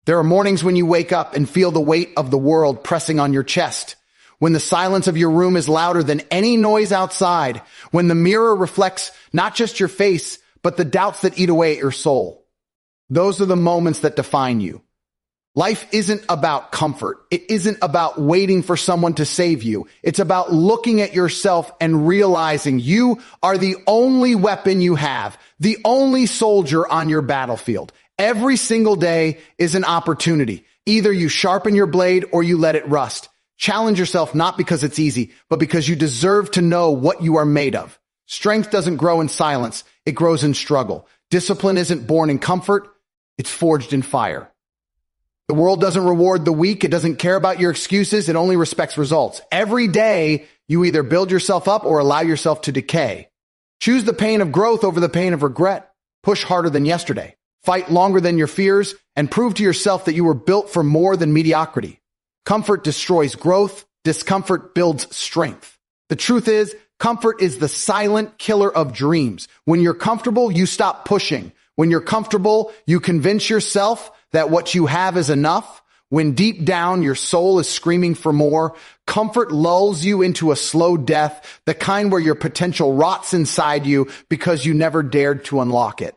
There are mornings when you wake up and feel the weight of the world pressing on your chest, when the silence of your room is louder than any noise outside, when the mirror reflects not just your face, but the doubts that eat away at your soul. Those are the moments that define you. Life isn't about comfort. It isn't about waiting for someone to save you. It's about looking at yourself and realizing you are the only weapon you have, the only soldier on your battlefield. Every single day is an opportunity. Either you sharpen your blade or you let it rust. Challenge yourself not because it's easy, but because you deserve to know what you are made of. Strength doesn't grow in silence. It grows in struggle. Discipline isn't born in comfort. It's forged in fire. The world doesn't reward the weak. It doesn't care about your excuses. It only respects results. Every day, you either build yourself up or allow yourself to decay. Choose the pain of growth over the pain of regret. Push harder than yesterday. Fight longer than your fears, and prove to yourself that you were built for more than mediocrity. Comfort destroys growth. Discomfort builds strength. The truth is, comfort is the silent killer of dreams. When you're comfortable, you stop pushing. When you're comfortable, you convince yourself that what you have is enough. When deep down your soul is screaming for more, comfort lulls you into a slow death, the kind where your potential rots inside you because you never dared to unlock it.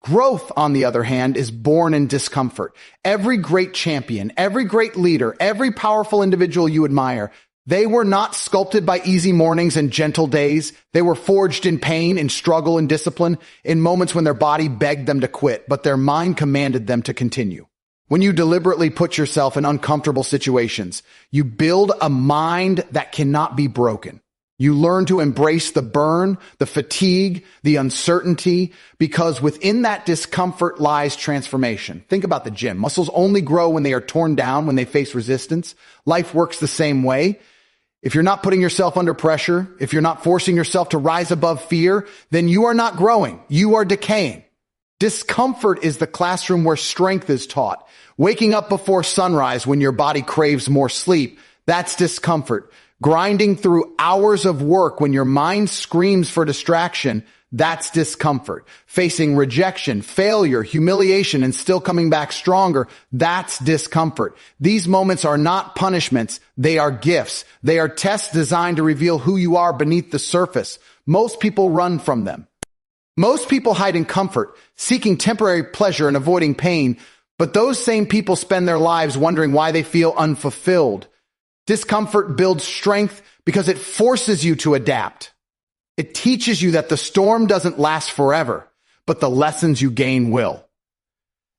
Growth, on the other hand, is born in discomfort. Every great champion, every great leader, every powerful individual you admire, they were not sculpted by easy mornings and gentle days. They were forged in pain, in struggle and discipline, in moments when their body begged them to quit, but their mind commanded them to continue. When you deliberately put yourself in uncomfortable situations, you build a mind that cannot be broken. You learn to embrace the burn, the fatigue, the uncertainty, because within that discomfort lies transformation. Think about the gym. Muscles only grow when they are torn down, when they face resistance. Life works the same way. If you're not putting yourself under pressure, if you're not forcing yourself to rise above fear, then you are not growing. You are decaying. Discomfort is the classroom where strength is taught. Waking up before sunrise when your body craves more sleep, that's discomfort. Grinding through hours of work when your mind screams for distraction, that's discomfort. Facing rejection, failure, humiliation, and still coming back stronger, that's discomfort. These moments are not punishments. They are gifts. They are tests designed to reveal who you are beneath the surface. Most people run from them. Most people hide in comfort, seeking temporary pleasure and avoiding pain, but those same people spend their lives wondering why they feel unfulfilled. Discomfort builds strength because it forces you to adapt. It teaches you that the storm doesn't last forever, but the lessons you gain will.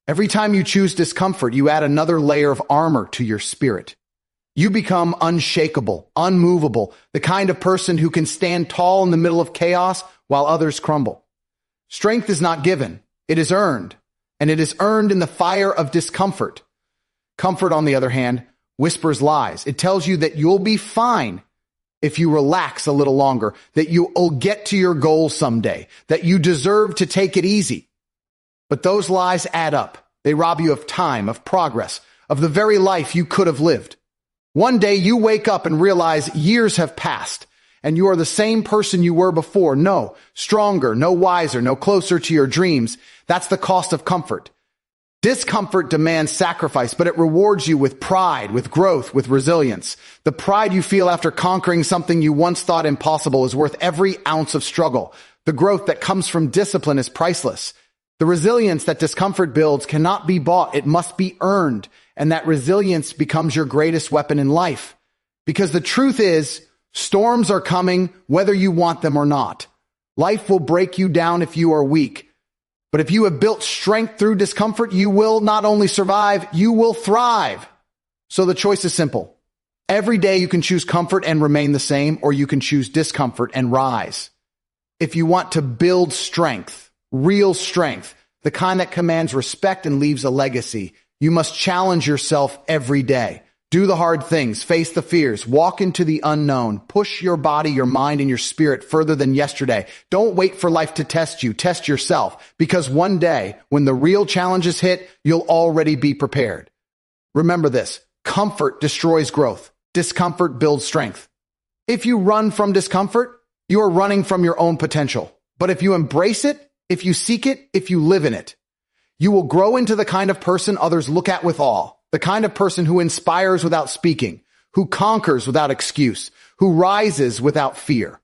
Every time you choose discomfort, you add another layer of armor to your spirit. You become unshakable, unmovable, the kind of person who can stand tall in the middle of chaos while others crumble. Strength is not given, it is earned, and it is earned in the fire of discomfort. Comfort, on the other hand, whispers lies. It tells you that you'll be fine if you relax a little longer, that you'll get to your goal someday, that you deserve to take it easy. But those lies add up. They rob you of time, of progress, of the very life you could have lived. One day you wake up and realize years have passed, and you are the same person you were before. No stronger, no wiser, no closer to your dreams. That's the cost of comfort. Discomfort demands sacrifice, but it rewards you with pride, with growth, with resilience. The pride you feel after conquering something you once thought impossible is worth every ounce of struggle. The growth that comes from discipline is priceless. The resilience that discomfort builds cannot be bought. It must be earned. And that resilience becomes your greatest weapon in life. Because the truth is, storms are coming whether you want them or not. Life will break you down if you are weak. But if you have built strength through discomfort, you will not only survive, you will thrive. So the choice is simple. Every day you can choose comfort and remain the same, or you can choose discomfort and rise. If you want to build strength, real strength, the kind that commands respect and leaves a legacy, you must challenge yourself every day. Do the hard things, face the fears, walk into the unknown, push your body, your mind, and your spirit further than yesterday. Don't wait for life to test you, test yourself, because one day, when the real challenges hit, you'll already be prepared. Remember this, comfort destroys growth. Discomfort builds strength. If you run from discomfort, you are running from your own potential. But if you embrace it, if you seek it, if you live in it, You will grow into the kind of person others look at with awe, the kind of person who inspires without speaking, who conquers without excuse, who rises without fear.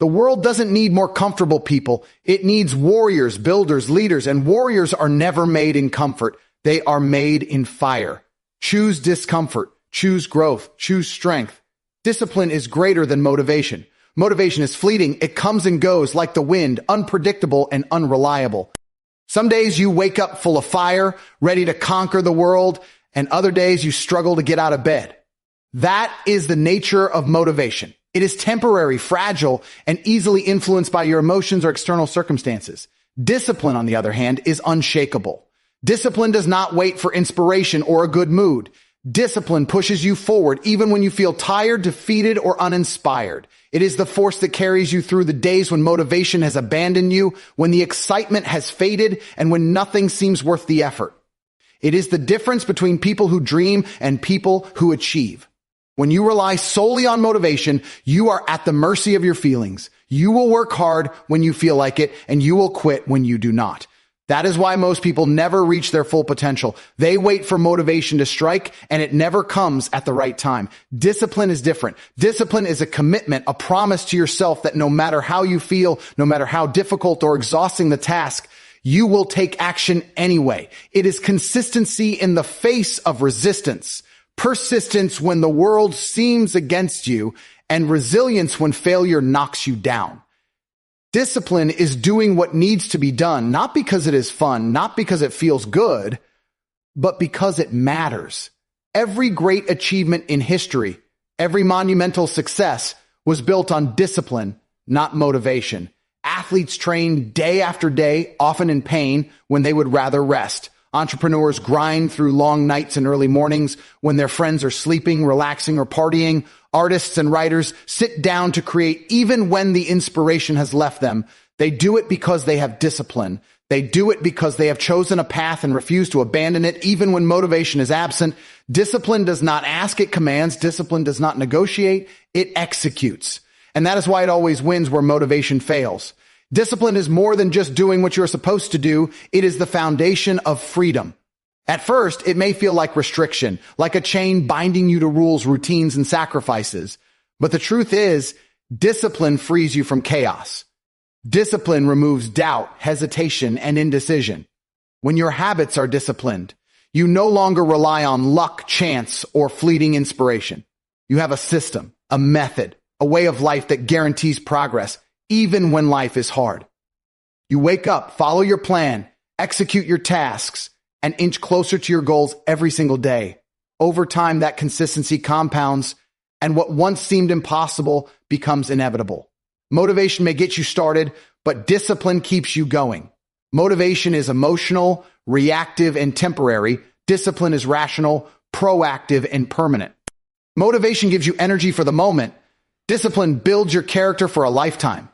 The world doesn't need more comfortable people. It needs warriors, builders, leaders, and warriors are never made in comfort. They are made in fire. Choose discomfort, choose growth, choose strength. Discipline is greater than motivation. Motivation is fleeting. It comes and goes like the wind, unpredictable and unreliable. Some days you wake up full of fire, ready to conquer the world, and other days you struggle to get out of bed. That is the nature of motivation. It is temporary, fragile, and easily influenced by your emotions or external circumstances. Discipline, on the other hand, is unshakable. Discipline does not wait for inspiration or a good mood. Discipline pushes you forward even when you feel tired, defeated, or uninspired. It is the force that carries you through the days when motivation has abandoned you, when the excitement has faded, and when nothing seems worth the effort. It is the difference between people who dream and people who achieve. When you rely solely on motivation, you are at the mercy of your feelings. You will work hard when you feel like it, and you will quit when you do not. That is why most people never reach their full potential. They wait for motivation to strike, and it never comes at the right time. Discipline is different. Discipline is a commitment, a promise to yourself that no matter how you feel, no matter how difficult or exhausting the task, you will take action anyway. It is consistency in the face of resistance. Persistence when the world seems against you, and resilience when failure knocks you down. Discipline is doing what needs to be done, not because it is fun, not because it feels good, but because it matters. Every great achievement in history, every monumental success was built on discipline, not motivation. Athletes train day after day, often in pain, when they would rather rest. Entrepreneurs grind through long nights and early mornings when their friends are sleeping, relaxing, or partying. Artists and writers sit down to create even when the inspiration has left them. They do it because they have discipline. They do it because they have chosen a path and refuse to abandon it even when motivation is absent. Discipline does not ask, it commands. Discipline does not negotiate, it executes. And that is why it always wins where motivation fails. Discipline is more than just doing what you're supposed to do. It is the foundation of freedom. At first, it may feel like restriction, like a chain binding you to rules, routines, and sacrifices. But the truth is, discipline frees you from chaos. Discipline removes doubt, hesitation, and indecision. When your habits are disciplined, you no longer rely on luck, chance, or fleeting inspiration. You have a system, a method, a way of life that guarantees progress, even when life is hard. You wake up, follow your plan, execute your tasks, and inch closer to your goals every single day. Over time, that consistency compounds, and what once seemed impossible becomes inevitable. Motivation may get you started, but discipline keeps you going. Motivation is emotional, reactive, and temporary. Discipline is rational, proactive, and permanent. Motivation gives you energy for the moment. Discipline builds your character for a lifetime.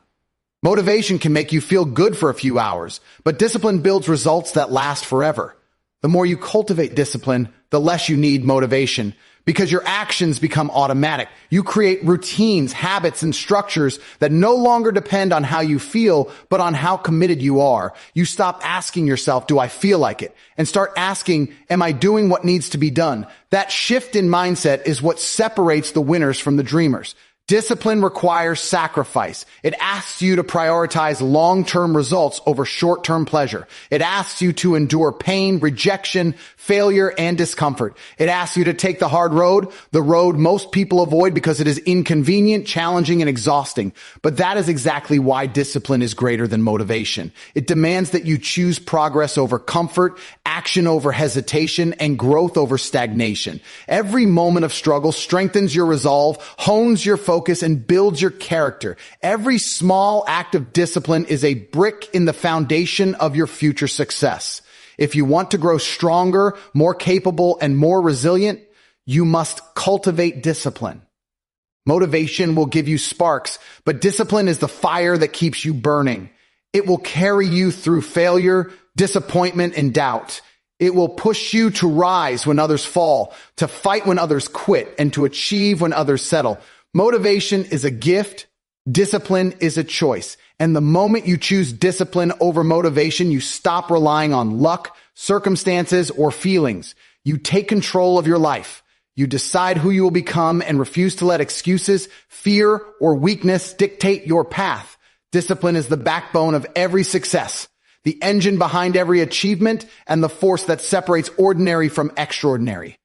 Motivation can make you feel good for a few hours, but discipline builds results that last forever. The more you cultivate discipline, the less you need motivation, because your actions become automatic. You create routines, habits, and structures that no longer depend on how you feel, but on how committed you are. You stop asking yourself, do I feel like it? And start asking, am I doing what needs to be done? That shift in mindset is what separates the winners from the dreamers. Discipline requires sacrifice. It asks you to prioritize long-term results over short-term pleasure. It asks you to endure pain, rejection, failure, and discomfort. It asks you to take the hard road, the road most people avoid because it is inconvenient, challenging, and exhausting. But that is exactly why discipline is greater than motivation. It demands that you choose progress over comfort, action over hesitation, and growth over stagnation. Every moment of struggle strengthens your resolve, hones your focus, and builds your character. Every small act of discipline is a brick in the foundation of your future success. If you want to grow stronger, more capable, and more resilient, you must cultivate discipline. Motivation will give you sparks, but discipline is the fire that keeps you burning. It will carry you through failure, disappointment, and doubt. It will push you to rise when others fall, to fight when others quit, and to achieve when others settle. Motivation is a gift. Discipline is a choice. And the moment you choose discipline over motivation, you stop relying on luck, circumstances, or feelings. You take control of your life. You decide who you will become and refuse to let excuses, fear, or weakness dictate your path. Discipline is the backbone of every success, the engine behind every achievement, and the force that separates ordinary from extraordinary.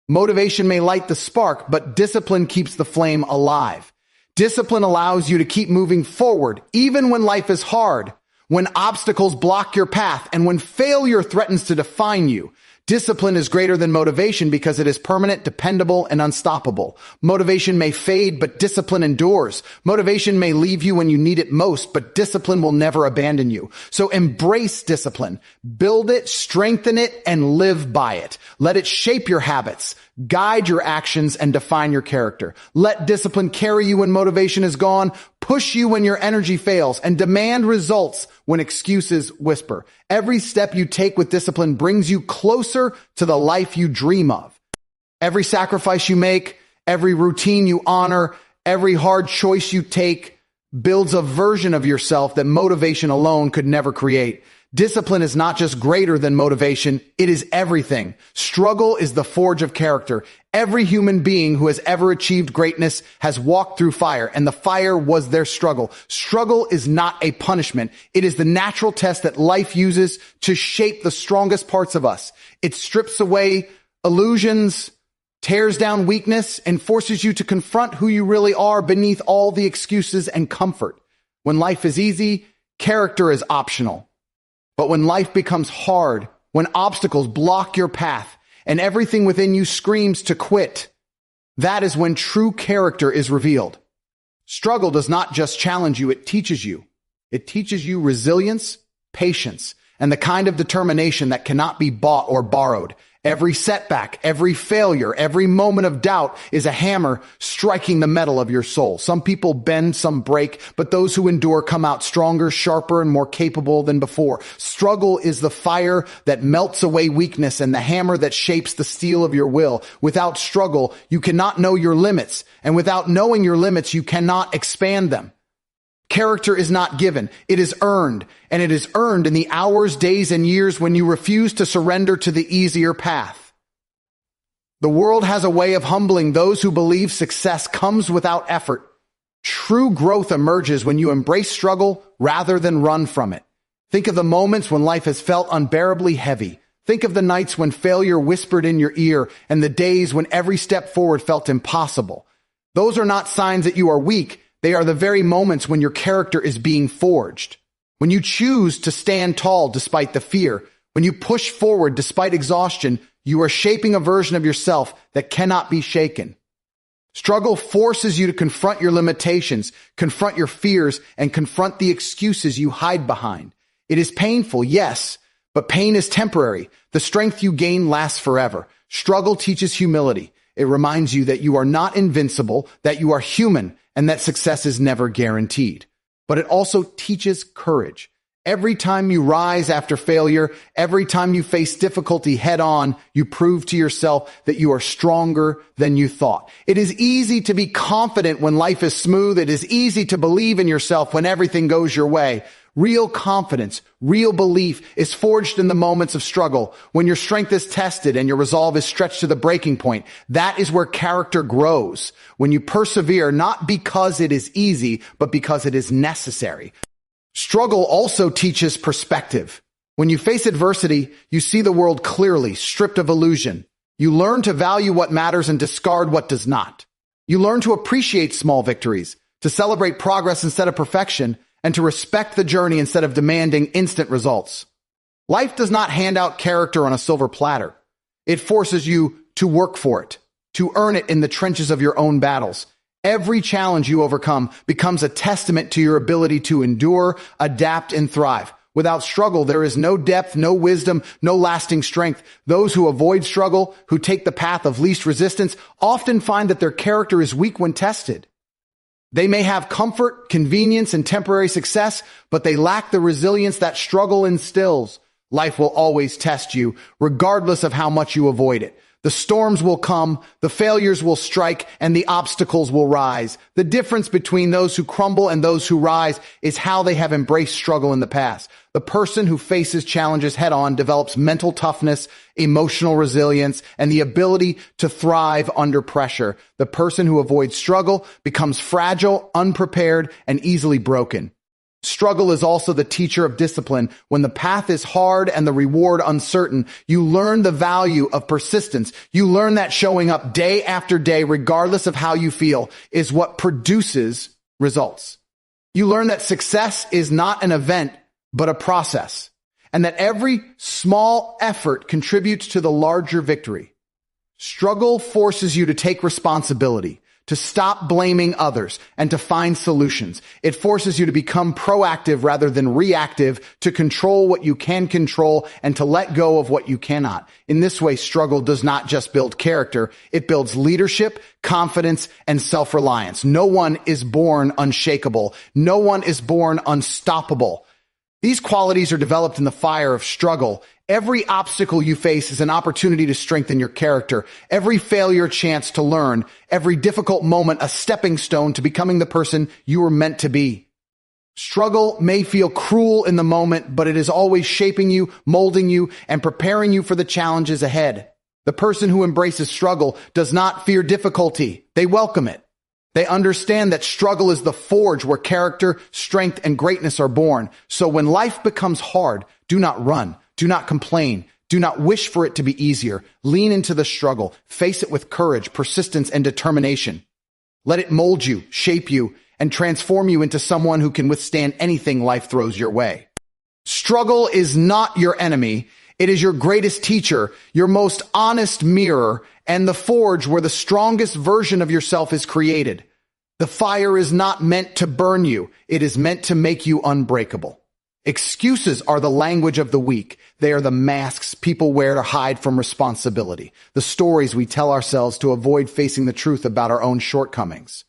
Motivation may light the spark, but discipline keeps the flame alive. Discipline allows you to keep moving forward, even when life is hard, when obstacles block your path, and when failure threatens to define you. Discipline is greater than motivation because it is permanent, dependable, and unstoppable. Motivation may fade, but discipline endures. Motivation may leave you when you need it most, but discipline will never abandon you. So embrace discipline. Build it, strengthen it, and live by it. Let it shape your habits, guide your actions, and define your character. Let discipline carry you when motivation is gone, push you when your energy fails, and demand results when excuses whisper. Every step you take with discipline brings you closer to the life you dream of. Every sacrifice you make, every routine you honor, every hard choice you take builds a version of yourself that motivation alone could never create. Discipline is not just greater than motivation, it is everything. Struggle is the forge of character. Every human being who has ever achieved greatness has walked through fire, and the fire was their struggle. Struggle is not a punishment. It is the natural test that life uses to shape the strongest parts of us. It strips away illusions, tears down weakness, and forces you to confront who you really are beneath all the excuses and comfort. When life is easy, character is optional. But when life becomes hard, when obstacles block your path, and everything within you screams to quit, that is when true character is revealed. Struggle does not just challenge you, it teaches you. It teaches you resilience, patience, and the kind of determination that cannot be bought or borrowed. Every setback, every failure, every moment of doubt is a hammer striking the metal of your soul. Some people bend, some break, but those who endure come out stronger, sharper, and more capable than before. Struggle is the fire that melts away weakness and the hammer that shapes the steel of your will. Without struggle, you cannot know your limits, and without knowing your limits, you cannot expand them. Character is not given, it is earned, and it is earned in the hours, days, and years when you refuse to surrender to the easier path. The world has a way of humbling those who believe success comes without effort. True growth emerges when you embrace struggle rather than run from it. Think of the moments when life has felt unbearably heavy. Think of the nights when failure whispered in your ear and the days when every step forward felt impossible. Those are not signs that you are weak. They are the very moments when your character is being forged. When you choose to stand tall despite the fear, when you push forward despite exhaustion, you are shaping a version of yourself that cannot be shaken. Struggle forces you to confront your limitations, confront your fears, and confront the excuses you hide behind. It is painful, yes, but pain is temporary. The strength you gain lasts forever. Struggle teaches humility. It reminds you that you are not invincible, that you are human, and that success is never guaranteed. But it also teaches courage. Every time you rise after failure, every time you face difficulty head on, you prove to yourself that you are stronger than you thought. It is easy to be confident when life is smooth. It is easy to believe in yourself when everything goes your way. Real confidence, real belief is forged in the moments of struggle. When your strength is tested and your resolve is stretched to the breaking point, that is where character grows. When you persevere, not because it is easy, but because it is necessary. Struggle also teaches perspective. When you face adversity, you see the world clearly, stripped of illusion. You learn to value what matters and discard what does not. You learn to appreciate small victories, to celebrate progress instead of perfection, and to respect the journey instead of demanding instant results. Life does not hand out character on a silver platter. It forces you to work for it, to earn it in the trenches of your own battles. Every challenge you overcome becomes a testament to your ability to endure, adapt, and thrive. Without struggle, there is no depth, no wisdom, no lasting strength. Those who avoid struggle, who take the path of least resistance, often find that their character is weak when tested. They may have comfort, convenience, and temporary success, but they lack the resilience that struggle instills. Life will always test you, regardless of how much you avoid it. The storms will come, the failures will strike, and the obstacles will rise. The difference between those who crumble and those who rise is how they have embraced struggle in the past. The person who faces challenges head-on develops mental toughness, emotional resilience, and the ability to thrive under pressure. The person who avoids struggle becomes fragile, unprepared, and easily broken. Struggle is also the teacher of discipline. When the path is hard and the reward uncertain, you learn the value of persistence. You learn that showing up day after day, regardless of how you feel, is what produces results. You learn that success is not an event, but a process, and that every small effort contributes to the larger victory. Struggle forces you to take responsibility, to stop blaming others, and to find solutions. It forces you to become proactive rather than reactive, to control what you can control and to let go of what you cannot. In this way, struggle does not just build character, it builds leadership, confidence, and self-reliance. No one is born unshakable. No one is born unstoppable. These qualities are developed in the fire of struggle. Every obstacle you face is an opportunity to strengthen your character. Every failure, a chance to learn. Every difficult moment, a stepping stone to becoming the person you were meant to be. Struggle may feel cruel in the moment, but it is always shaping you, molding you, and preparing you for the challenges ahead. The person who embraces struggle does not fear difficulty. They welcome it. They understand that struggle is the forge where character, strength, and greatness are born. So when life becomes hard, do not run. Do not complain. Do not wish for it to be easier. Lean into the struggle. Face it with courage, persistence, and determination. Let it mold you, shape you, and transform you into someone who can withstand anything life throws your way. Struggle is not your enemy. It is your greatest teacher, your most honest mirror, and the forge where the strongest version of yourself is created. The fire is not meant to burn you. It is meant to make you unbreakable. Excuses are the language of the weak. They are the masks people wear to hide from responsibility, the stories we tell ourselves to avoid facing the truth about our own shortcomings.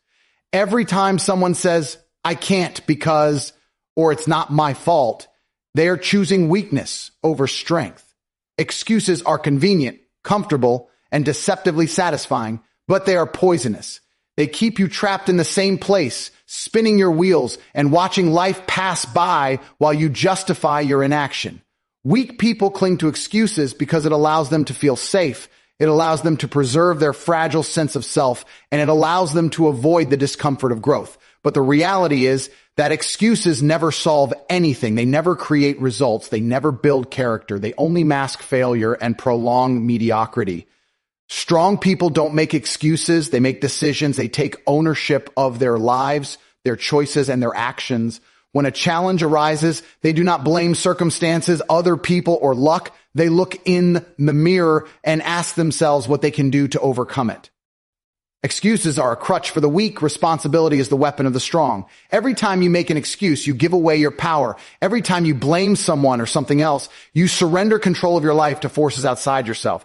Every time someone says, I can't because, or it's not my fault, they are choosing weakness over strength. Excuses are convenient, comfortable, and deceptively satisfying, but they are poisonous. They keep you trapped in the same place, spinning your wheels and watching life pass by while you justify your inaction. Weak people cling to excuses because it allows them to feel safe. It allows them to preserve their fragile sense of self, and it allows them to avoid the discomfort of growth. But the reality is that excuses never solve anything. They never create results. They never build character. They only mask failure and prolong mediocrity. Strong people don't make excuses. They make decisions. They take ownership of their lives, their choices, and their actions. When a challenge arises, they do not blame circumstances, other people, or luck. They look in the mirror and ask themselves what they can do to overcome it. Excuses are a crutch for the weak. Responsibility is the weapon of the strong. Every time you make an excuse, you give away your power. Every time you blame someone or something else, you surrender control of your life to forces outside yourself.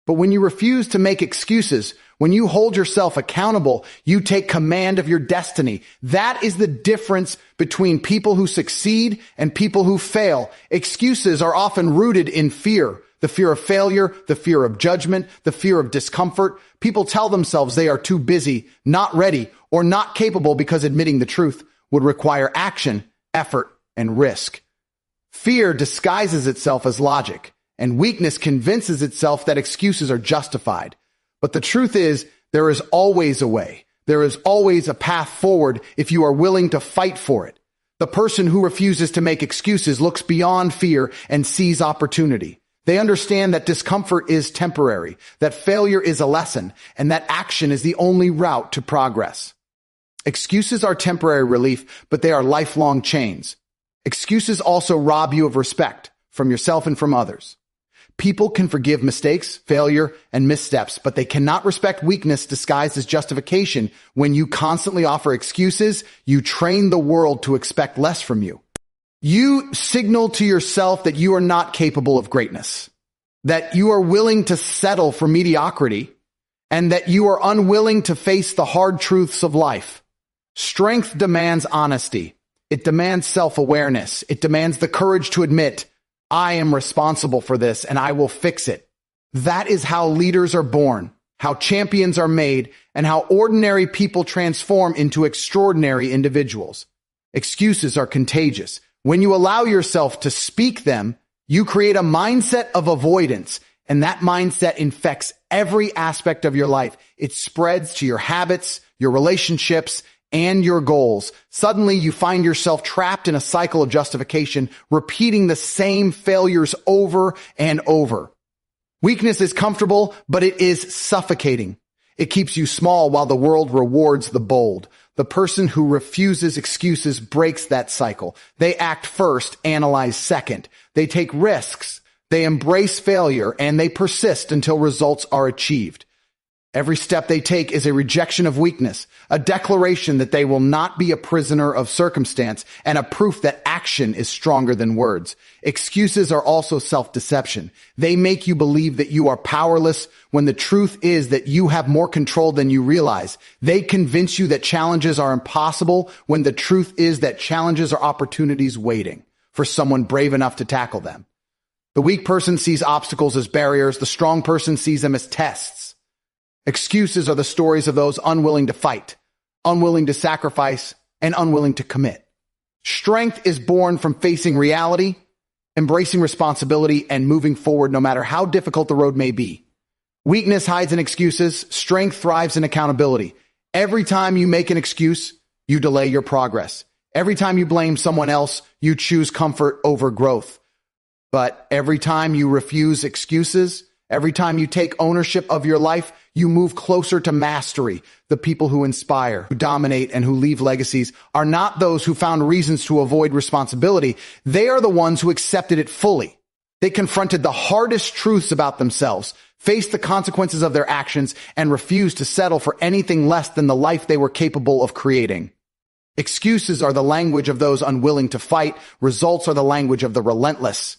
But when you refuse to make excuses, when you hold yourself accountable, you take command of your destiny. That is the difference between people who succeed and people who fail. Excuses are often rooted in fear. The fear of failure, the fear of judgment, the fear of discomfort. People tell themselves they are too busy, not ready, or not capable because admitting the truth would require action, effort, and risk. Fear disguises itself as logic, and weakness convinces itself that excuses are justified. But the truth is, there is always a way. There is always a path forward if you are willing to fight for it. The person who refuses to make excuses looks beyond fear and sees opportunity. They understand that discomfort is temporary, that failure is a lesson, and that action is the only route to progress. Excuses are temporary relief, but they are lifelong chains. Excuses also rob you of respect from yourself and from others. People can forgive mistakes, failure, and missteps, but they cannot respect weakness disguised as justification. When you constantly offer excuses, you train the world to expect less from you. You signal to yourself that you are not capable of greatness, that you are willing to settle for mediocrity, and that you are unwilling to face the hard truths of life. Strength demands honesty. It demands self-awareness. It demands the courage to admit, I am responsible for this and I will fix it. That is how leaders are born, how champions are made, and how ordinary people transform into extraordinary individuals. Excuses are contagious. When you allow yourself to speak them, you create a mindset of avoidance, and that mindset infects every aspect of your life. It spreads to your habits, your relationships, and your goals. Suddenly, you find yourself trapped in a cycle of justification, repeating the same failures over and over. Weakness is comfortable, but it is suffocating. It keeps you small while the world rewards the bold. The person who refuses excuses breaks that cycle. They act first, analyze second. They take risks. They embrace failure, and they persist until results are achieved. Every step they take is a rejection of weakness, a declaration that they will not be a prisoner of circumstance, and a proof that action is stronger than words. Excuses are also self-deception. They make you believe that you are powerless when the truth is that you have more control than you realize. They convince you that challenges are impossible when the truth is that challenges are opportunities waiting for someone brave enough to tackle them. The weak person sees obstacles as barriers. The strong person sees them as tests. Excuses are the stories of those unwilling to fight, unwilling to sacrifice, and unwilling to commit. Strength is born from facing reality, embracing responsibility, and moving forward no matter how difficult the road may be. Weakness hides in excuses. Strength thrives in accountability. Every time you make an excuse, you delay your progress. Every time you blame someone else, you choose comfort over growth. But every time you refuse excuses, every time you take ownership of your life, you move closer to mastery. The people who inspire, who dominate, and who leave legacies are not those who found reasons to avoid responsibility. They are the ones who accepted it fully. They confronted the hardest truths about themselves, faced the consequences of their actions, and refused to settle for anything less than the life they were capable of creating. Excuses are the language of those unwilling to fight. Results are the language of the relentless.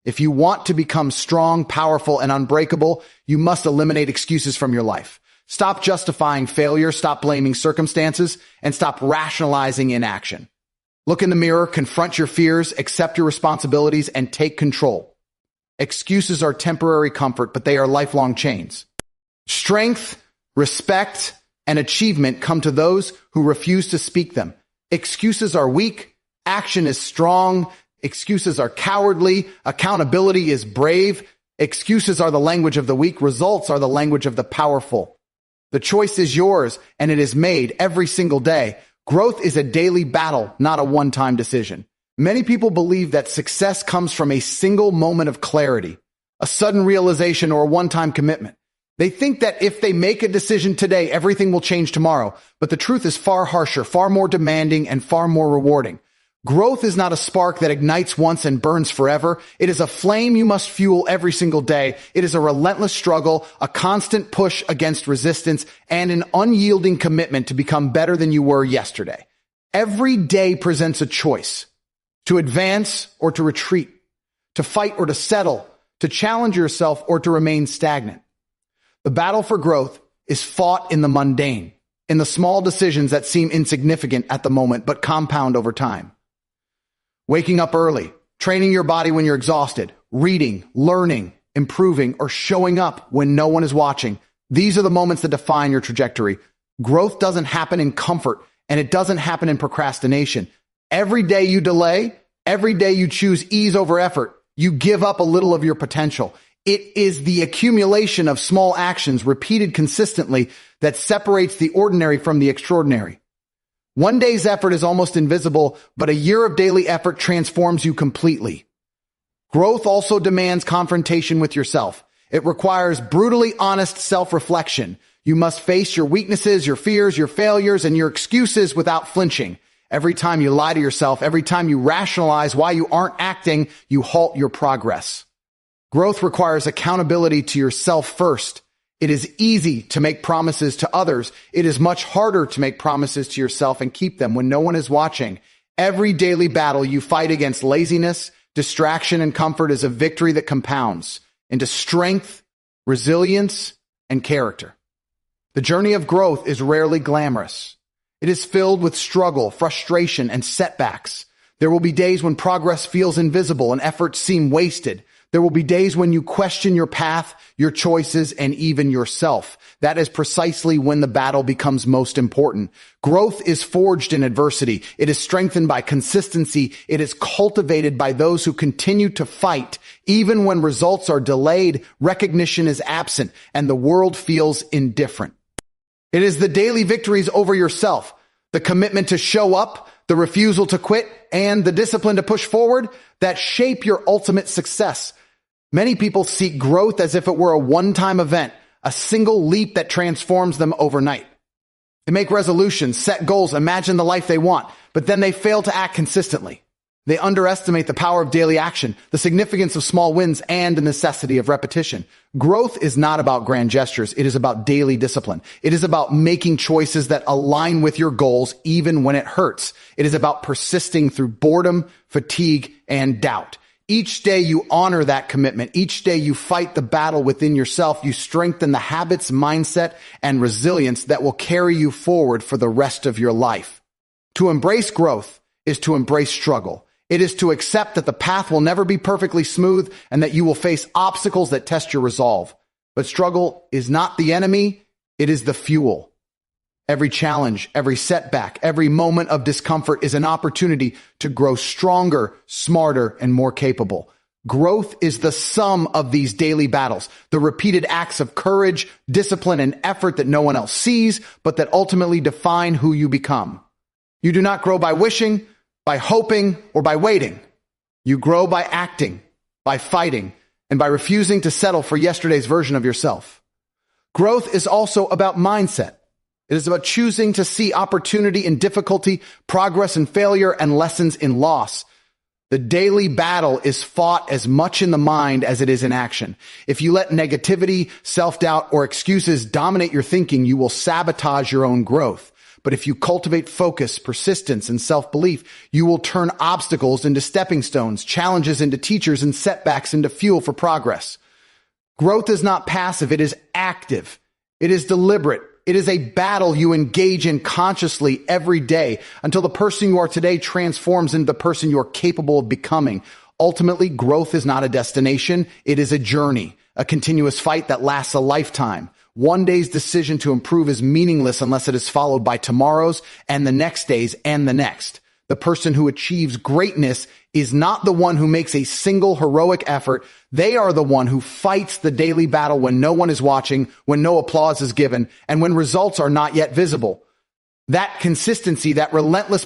If you want to become strong, powerful, and unbreakable, you must eliminate excuses from your life. Stop justifying failure, stop blaming circumstances, and stop rationalizing inaction. Look in the mirror, confront your fears, accept your responsibilities, and take control. Excuses are temporary comfort, but they are lifelong chains. Strength, respect, and achievement come to those who refuse to speak them. Excuses are weak, action is strong. Excuses are cowardly. Accountability is brave. Excuses are the language of the weak. Results are the language of the powerful. The choice is yours, and it is made every single day. Growth is a daily battle, not a one-time decision. Many people believe that success comes from a single moment of clarity, a sudden realization, or a one-time commitment. They think that if they make a decision today, everything will change tomorrow. But the truth is far harsher, far more demanding, and far more rewarding. Growth is not a spark that ignites once and burns forever. It is a flame you must fuel every single day. It is a relentless struggle, a constant push against resistance, and an unyielding commitment to become better than you were yesterday. Every day presents a choice: to advance or to retreat, to fight or to settle, to challenge yourself or to remain stagnant. The battle for growth is fought in the mundane, in the small decisions that seem insignificant at the moment but compound over time. Waking up early, training your body when you're exhausted, reading, learning, improving, or showing up when no one is watching. These are the moments that define your trajectory. Growth doesn't happen in comfort, and it doesn't happen in procrastination. Every day you delay, every day you choose ease over effort, you give up a little of your potential. It is the accumulation of small actions repeated consistently that separates the ordinary from the extraordinary. One day's effort is almost invisible, but a year of daily effort transforms you completely. Growth also demands confrontation with yourself. It requires brutally honest self-reflection. You must face your weaknesses, your fears, your failures, and your excuses without flinching. Every time you lie to yourself, every time you rationalize why you aren't acting, you halt your progress. Growth requires accountability to yourself first. It is easy to make promises to others. It is much harder to make promises to yourself and keep them when no one is watching. Every daily battle you fight against laziness, distraction, and comfort is a victory that compounds into strength, resilience, and character. The journey of growth is rarely glamorous. It is filled with struggle, frustration, and setbacks. There will be days when progress feels invisible and efforts seem wasted. There will be days when you question your path, your choices, and even yourself. That is precisely when the battle becomes most important. Growth is forged in adversity. It is strengthened by consistency. It is cultivated by those who continue to fight. Even when results are delayed, recognition is absent, and the world feels indifferent. It is the daily victories over yourself, the commitment to show up, the refusal to quit, and the discipline to push forward that shape your ultimate success. Many people seek growth as if it were a one-time event, a single leap that transforms them overnight. They make resolutions, set goals, imagine the life they want, but then they fail to act consistently. They underestimate the power of daily action, the significance of small wins, and the necessity of repetition. Growth is not about grand gestures. It is about daily discipline. It is about making choices that align with your goals even when it hurts. It is about persisting through boredom, fatigue, and doubt. Each day you honor that commitment. Each day you fight the battle within yourself. You strengthen the habits, mindset, and resilience that will carry you forward for the rest of your life. To embrace growth is to embrace struggle. It is to accept that the path will never be perfectly smooth and that you will face obstacles that test your resolve. But struggle is not the enemy. It is the fuel. Every challenge, every setback, every moment of discomfort is an opportunity to grow stronger, smarter, and more capable. Growth is the sum of these daily battles, the repeated acts of courage, discipline, and effort that no one else sees, but that ultimately define who you become. You do not grow by wishing, by hoping, or by waiting. You grow by acting, by fighting, and by refusing to settle for yesterday's version of yourself. Growth is also about mindset. It is about choosing to see opportunity in difficulty, progress in failure, and lessons in loss. The daily battle is fought as much in the mind as it is in action. If you let negativity, self-doubt, or excuses dominate your thinking, you will sabotage your own growth. But if you cultivate focus, persistence, and self-belief, you will turn obstacles into stepping stones, challenges into teachers, and setbacks into fuel for progress. Growth is not passive, it is active. It is deliberate. It is a battle you engage in consciously every day until the person you are today transforms into the person you are capable of becoming. Ultimately, growth is not a destination. It is a journey, a continuous fight that lasts a lifetime. One day's decision to improve is meaningless unless it is followed by tomorrow's and the next day's and the next. The person who achieves greatness is not the one who makes a single heroic effort. They are the one who fights the daily battle when no one is watching, when no applause is given, and when results are not yet visible. That consistency, that relentless